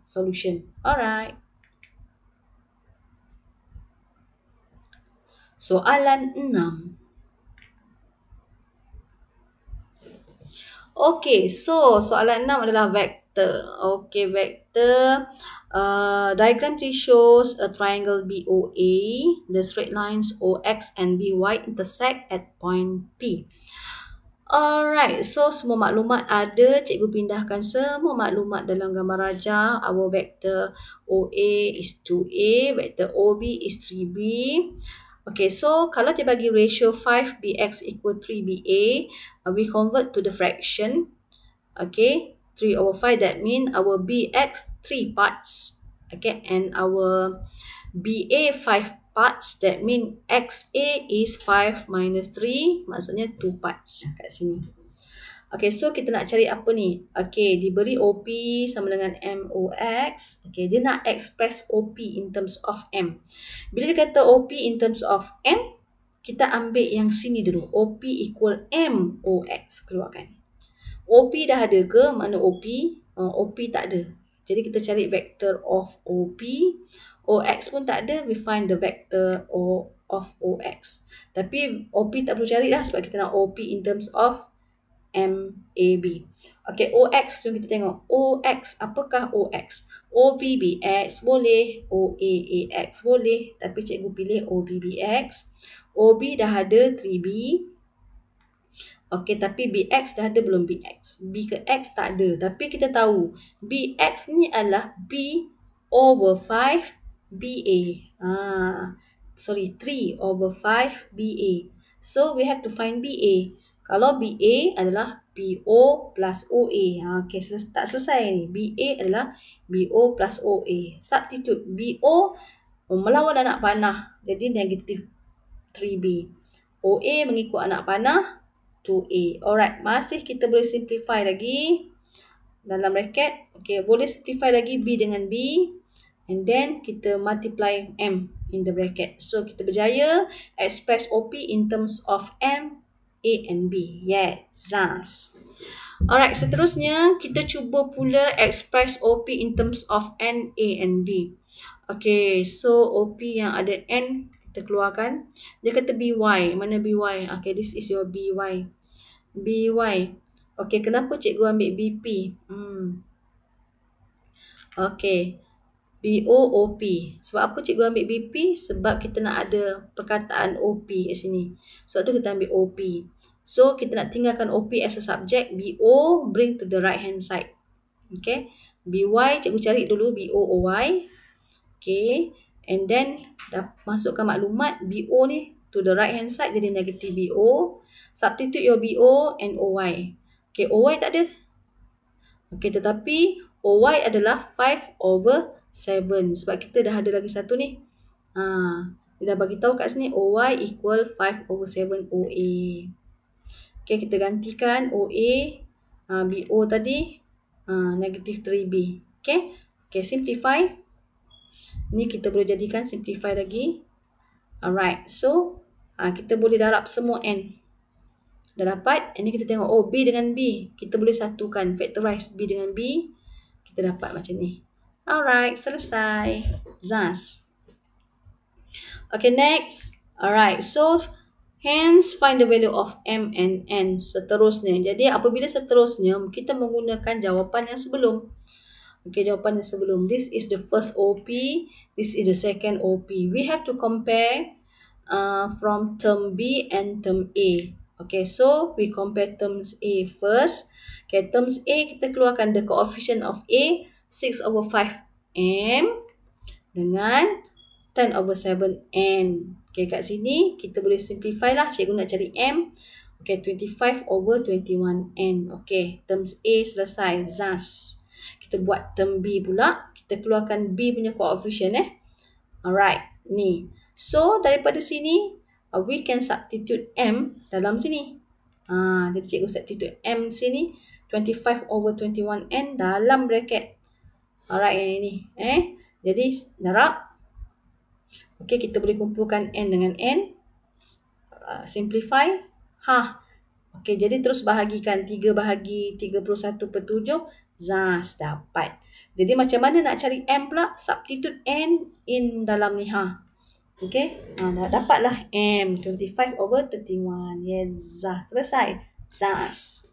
solution. Alright. Soalan 6. Okay, so soalan 6 adalah vektor. Okay, vektor. Diagram 3 shows a triangle BOA. The straight lines OX and BY intersect at point P. Alright, so semua maklumat ada. Cikgu pindahkan semua maklumat dalam gambar rajah. Our vector OA is 2A, vector OB is 3B. Okay, so kalau dia bagi ratio 5BX equal 3BA, we convert to the fraction. Okay, 3 over 5, that means our BX 3 parts. Okay, and our BA 5 parts, that means XA is 5 minus 3, maksudnya 2 parts kat sini. Okay, so kita nak cari apa ni? Okay, diberi OP sama dengan MOX. Okay, dia nak express OP in terms of M. Bila dia kata OP in terms of M, kita ambil yang sini dulu. OP equal MOX, keluarkan. OP dah ada ke? Mana OP? OP tak ada. Jadi kita cari vector of OP. OX pun tak ada. We find the vector of OX. Tapi OP tak perlu cari lah sebab kita nak OP in terms of MAB. Okay, OX, jom kita tengok. OX, apakah OX? OBBX boleh, OAAX boleh. Tapi cikgu pilih OBBX. OB dah ada 3B. Okay, tapi BX dah ada belum BX? B ke X tak ada. Tapi kita tahu BX ni adalah B over 5 BA. 3 over 5 BA. So, we have to find BA. Kalau BA adalah BO plus OA. Okay, tak selesai ni. BA adalah BO plus OA. Substitute BO melawan anak panah. Jadi, negatif 3B. OA mengikut anak panah 2A. Alright, masih kita boleh simplify lagi dalam bracket. Okay, boleh simplify lagi B dengan B. And then kita multiply M in the bracket. So, kita berjaya express OP in terms of M, A and B. Yes, thus. Alright, seterusnya kita cuba pula express OP in terms of N, A and B. Okay, so OP yang ada N kita keluarkan. Dia kata BY. Mana BY? Okay, this is your BY. BY. Okay, kenapa cikgu ambil BP? Okay. BOOP. Sebab apa cikgu ambil BP? Sebab kita nak ada perkataan OP kat sini. Sebab tu kita ambil OP. So, kita nak tinggalkan OP as a subject. BO bring to the right hand side. Okay. BY cikgu cari dulu BOOY. Okay. And then dah masukkan maklumat BO ni to the right hand side jadi negative BO. Substitute your BO and OY. Okay, OY tak ada. Okay, tetapi OY adalah 5 over 7. Sebab kita dah ada lagi satu ni. Dia dah bagi tahu kat sini OY equal 5 over 7 OA. Okay, kita gantikan OA, BO tadi, negative 3B. Okay, simplify. Ni kita boleh jadikan simplify lagi. Alright, so kita boleh darab semua N. Dah dapat. Ini kita tengok, B dengan B. Kita boleh satukan, factorize B dengan B. Kita dapat macam ni. Alright, selesai. Thus. Okay, next. Alright, so hence find the value of M and N. Seterusnya. Jadi apabila seterusnya, kita menggunakan jawapan yang sebelum. Okay, jawapan yang sebelum. This is the first OP. This is the second OP. We have to compare from term B and term A. Okay, so we compare terms A first. Okay, terms A kita keluarkan the coefficient of A 6 over 5M dengan 10 over 7N. Okay, kat sini kita boleh simplify lah. Cikgu nak cari M. Okay, 25 over 21N. Okay, terms A selesai. Thus, kita buat term B pula. Kita keluarkan B punya coefficient Alright, ni. So, daripada sini, we can substitute M dalam sini. Jadi cikgu substitute M sini 25 over 21N dalam bracket. Alright, yang ini. Jadi darab. Okay, kita boleh kumpulkan N dengan N. Simplify. Okey, jadi terus bahagikan 3 bahagi 31/7, Zaz dapat. Jadi macam mana nak cari M pula? Substitute N in dalam ni ha. Okey, dah dapatlah M 25/31. Yes, Zaz selesai. Zaz.